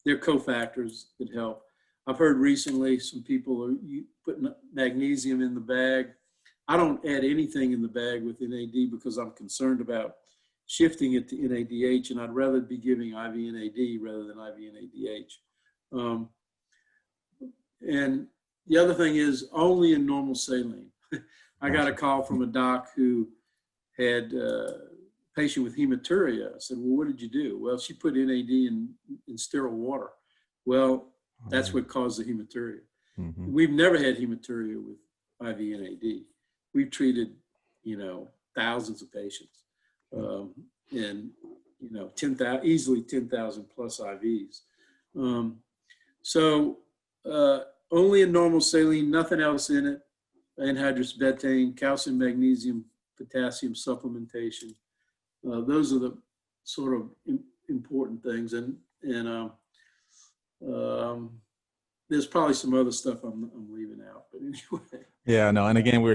They're cofactors that help. I've heard recently some people are putting magnesium in the bag. I don't add anything in the bag with NAD because I'm concerned about shifting it to NADH, and I'd rather be giving IV NAD rather than IV NADH. And the other thing is only in normal saline. I got a call from a doc who had a patient with hematuria. I said, well, what did you do? Well, she put NAD in sterile water. Well, that's what caused the hematuria. Mm-hmm. We've never had hematuria with IV NAD. We've treated, thousands of patients, and easily 10,000 plus IVs. Only in normal saline, nothing else in it. Anhydrous betaine, calcium, magnesium, potassium supplementation. Those are the sort of important things. And there's probably some other stuff I'm leaving out, but anyway. Yeah, no, and again, we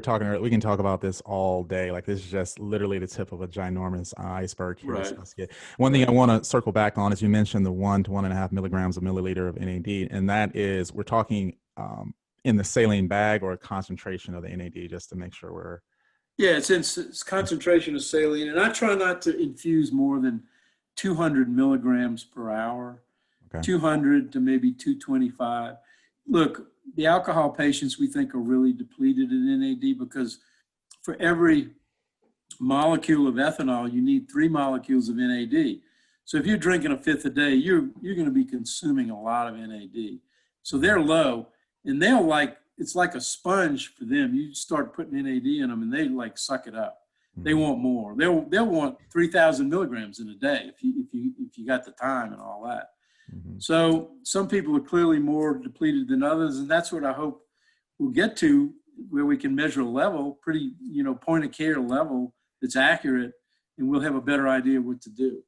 can talk about this all day. Like this is just literally the tip of a ginormous iceberg here. Right. One thing I want to circle back on is you mentioned the 1 to 1.5 milligrams a milliliter of NAD, and that is, we're talking in the saline bag or a concentration of the NAD, just to make sure we're. Yeah, it's concentration of saline, and I try not to infuse more than 200 milligrams per hour, Okay. 200 to maybe 225. Look, the alcohol patients we think are really depleted in NAD because for every molecule of ethanol, you need 3 molecules of NAD. So if you're drinking a fifth a day, you're going to be consuming a lot of NAD. So they're low, and it's like a sponge for them. You start putting NAD in them, and they like suck it up. They want more. They'll want 3,000 milligrams in a day if you got the time and all that. So some people are clearly more depleted than others, and that's what I hope we'll get to, where we can measure a level, pretty, point of care level that's accurate, and we'll have a better idea of what to do.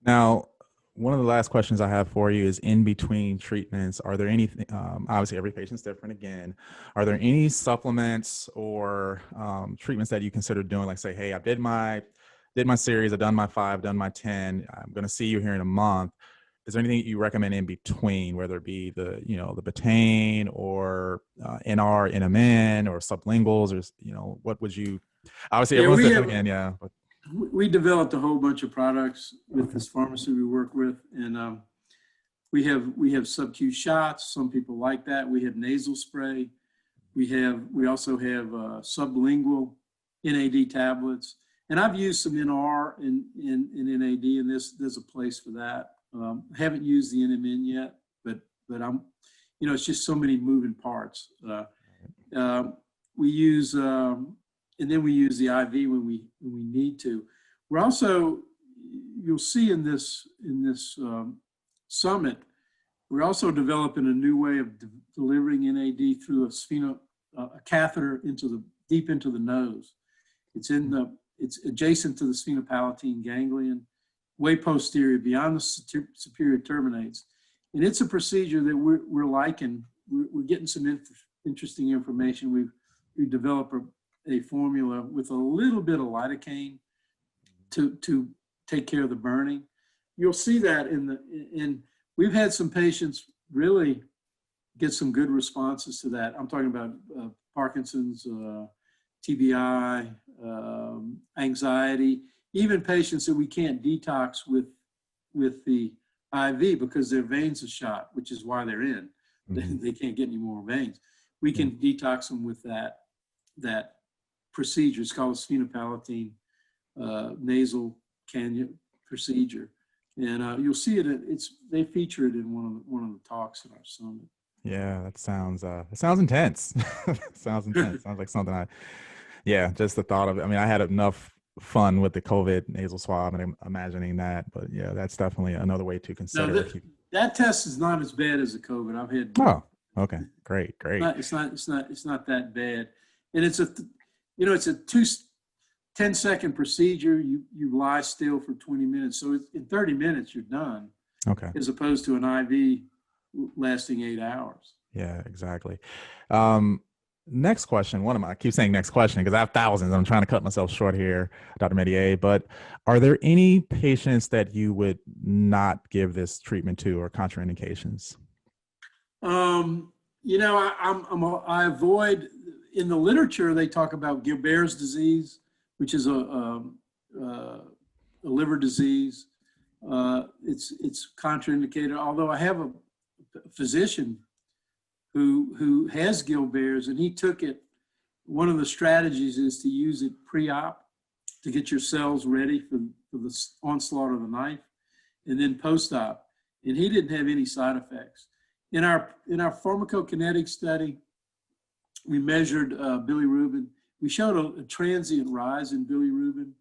Now, one of the last questions I have for you is, in between treatments, are there any, obviously every patient's different again, are there any supplements or treatments that you consider doing, like say, hey, I did my series, I've done my 5, done my 10, I'm going to see you here in a month. Is there anything you recommend in between, whether it be the betaine or NR, NMN, or sublinguals, or, what would you, obviously everyone's different again, yeah. But. We developed a whole bunch of products with this pharmacy we work with, and we have SubQ shots. Some people like that. We have nasal spray. We also have sublingual NAD tablets, and I've used some NR in NAD, and there's a place for that. I haven't used the NMN yet, but I'm, it's just so many moving parts. We use. And then we use the IV when we need to. We're also, you'll see in this summit, we're also developing a new way of delivering NAD through a catheter deep into the nose. It's adjacent to the sphenopalatine ganglion, way posterior, beyond the superior terminates. And it's a procedure that we're liking. We're getting some interesting information. We've developed a formula with a little bit of lidocaine to take care of the burning. You'll see that in we've had some patients really get some good responses to that. I'm talking about Parkinson's, TBI, anxiety, even patients that we can't detox with the IV because their veins are shot, which is why they're in. They can't get any more veins. We can detox them with that procedure. It's called a sphenopalatine nasal cannula procedure, and you'll see it. They feature it in one of the talks at our summit. Yeah, that sounds intense. Sounds intense. Sounds like something just the thought of it. I mean, I had enough fun with the COVID nasal swab and I'm imagining that, but yeah, that's definitely another way to consider. Now, that test is not as bad as the COVID I've had. Oh, okay, great. It's not that bad, and it's a 10-second procedure. You lie still for 20 minutes, so in 30 minutes you're done. Okay. As opposed to an IV lasting 8 hours. Yeah, exactly. Next question. I keep saying next question because I have thousands. I'm trying to cut myself short here, Dr. Mestayer, but are there any patients that you would not give this treatment to, or contraindications? I avoid, in the literature, they talk about Gilberts disease, which is a liver disease. It's contraindicated, although I have a physician who has Gilberts, and he took it. One of the strategies is to use it pre-op to get your cells ready for the onslaught of the knife, and then post-op. And he didn't have any side effects. In our pharmacokinetic study, we measured bilirubin. We showed a transient rise in bilirubin,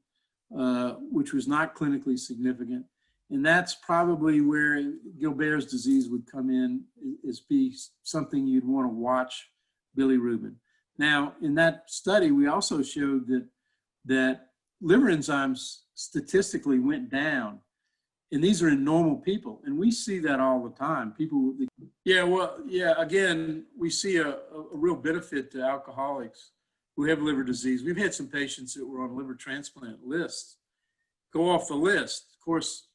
which was not clinically significant. And that's probably where Gilberts disease would come in, is be something you'd want to watch bilirubin. Now, in that study, we also showed that liver enzymes statistically went down. And these are in normal people. And we see that all the time. People, again, we see a real benefit to alcoholics who have liver disease. We've had some patients that were on liver transplant lists go off the list. Of course,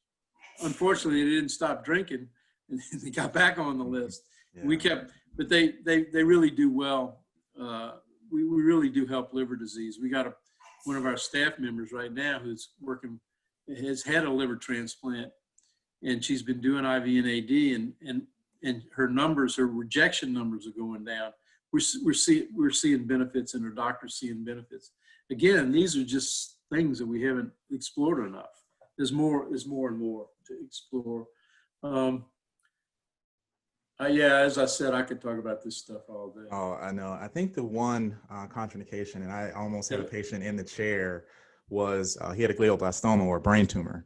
unfortunately, they didn't stop drinking and they got back on the list. Yeah. We kept, but they really do well. We really do help liver disease. We got one of our staff members right now who's has had a liver transplant, and she's been doing IV NAD, and her numbers, her rejection numbers are going down. We're seeing benefits, and her doctor's seeing benefits. Again, these are just things that we haven't explored enough. There's more and more to explore. As I said, I could talk about this stuff all day. Oh, I know. I think the one contraindication, and I almost had a patient in the chair, was he had a glioblastoma or a brain tumor.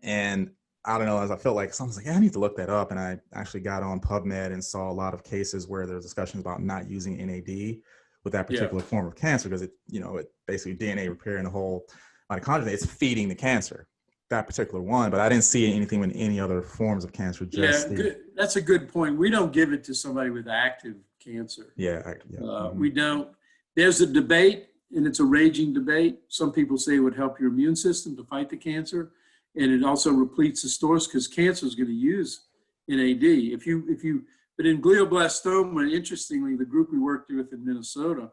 And I don't know, as I felt like someone's like, I need to look that up. And I actually got on PubMed and saw a lot of cases where there's discussions about not using NAD with that particular form of cancer, because it basically DNA repair and the whole mitochondria, it's feeding the cancer, that particular one. But I didn't see anything with any other forms of cancer. That's a good point. We don't give it to somebody with active cancer. We don't. There's a debate, and it's a raging debate. Some people say it would help your immune system to fight the cancer, and it also repletes the stores, because cancer is going to use NAD. But in glioblastoma, interestingly, the group we worked with in Minnesota,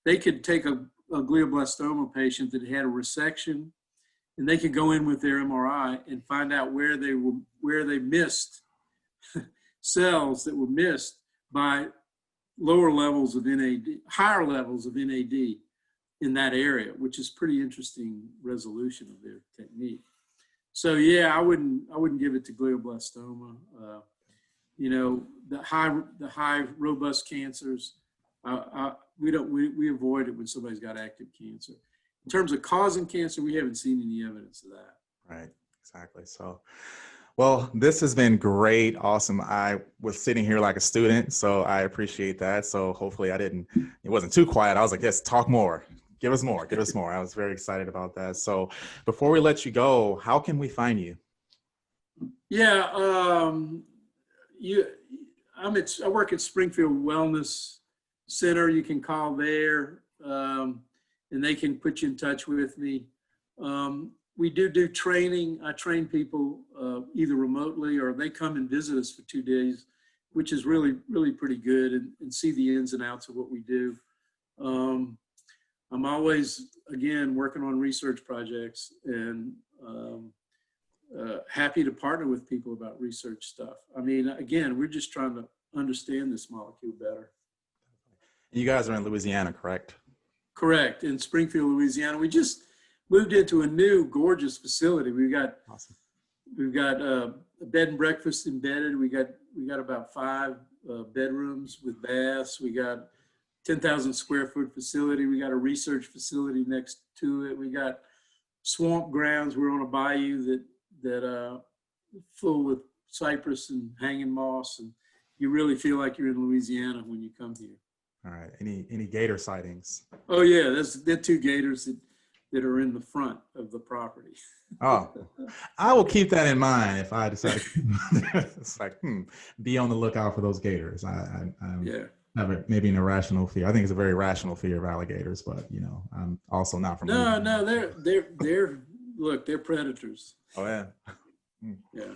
they could take a glioblastoma patient that had a resection, and they could go in with their MRI and find out where they missed cells that were missed by lower levels of NAD, higher levels of NAD in that area, which is pretty interesting resolution of their technique. So I wouldn't give it to glioblastoma. The high robust cancers, we avoid it when somebody's got active cancer. In terms of causing cancer, we haven't seen any evidence of that. Right, exactly. So, well, this has been great, awesome. I was sitting here like a student, so I appreciate that. So hopefully it wasn't too quiet. I was like, yes, talk more. Give us more. I was very excited about that. So before we let you go, how can we find you? I work at Springfield Wellness Center. You can call there, and they can put you in touch with me. We do training. I train people either remotely, or they come and visit us for 2 days, which is really, really pretty good, and see the ins and outs of what we do. I'm always, again, working on research projects, and happy to partner with people about research stuff. I mean, again, we're just trying to understand this molecule better. You guys are in Louisiana, correct? Correct, in Springfield, Louisiana. We just moved into a new gorgeous facility. We've got a bed and breakfast embedded. We got about 5 bedrooms with baths. We got 10,000 square foot facility. We got a research facility next to it. We got swamp grounds. We're on a bayou that full with cypress and hanging moss, and you really feel like you're in Louisiana when you come here. All right. Any gator sightings? Oh yeah, there are 2 gators that are in the front of the property. Oh, I will keep that in mind if I decide. It's like, be on the lookout for those gators. I have maybe an irrational fear. I think it's a very rational fear of alligators, but I'm also not from. No, they're predators. Oh yeah. Yeah.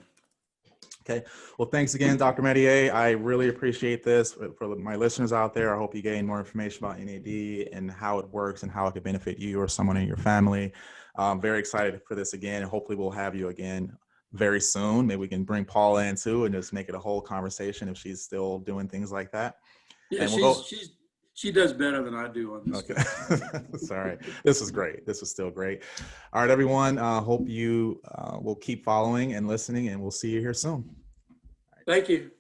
Okay. Well, thanks again, Dr. Mestayer. I really appreciate this. For my listeners out there, I hope you gain more information about NAD and how it works and how it could benefit you or someone in your family. I'm very excited for this again, and hopefully we'll have you again very soon. Maybe we can bring Paula in too and just make it a whole conversation if she's still doing things like that. Yeah, she does better than I do on this. Okay. Sorry. This was great. This was still great. All right, everyone. Hope you will keep following and listening, and we'll see you here soon. Thank you.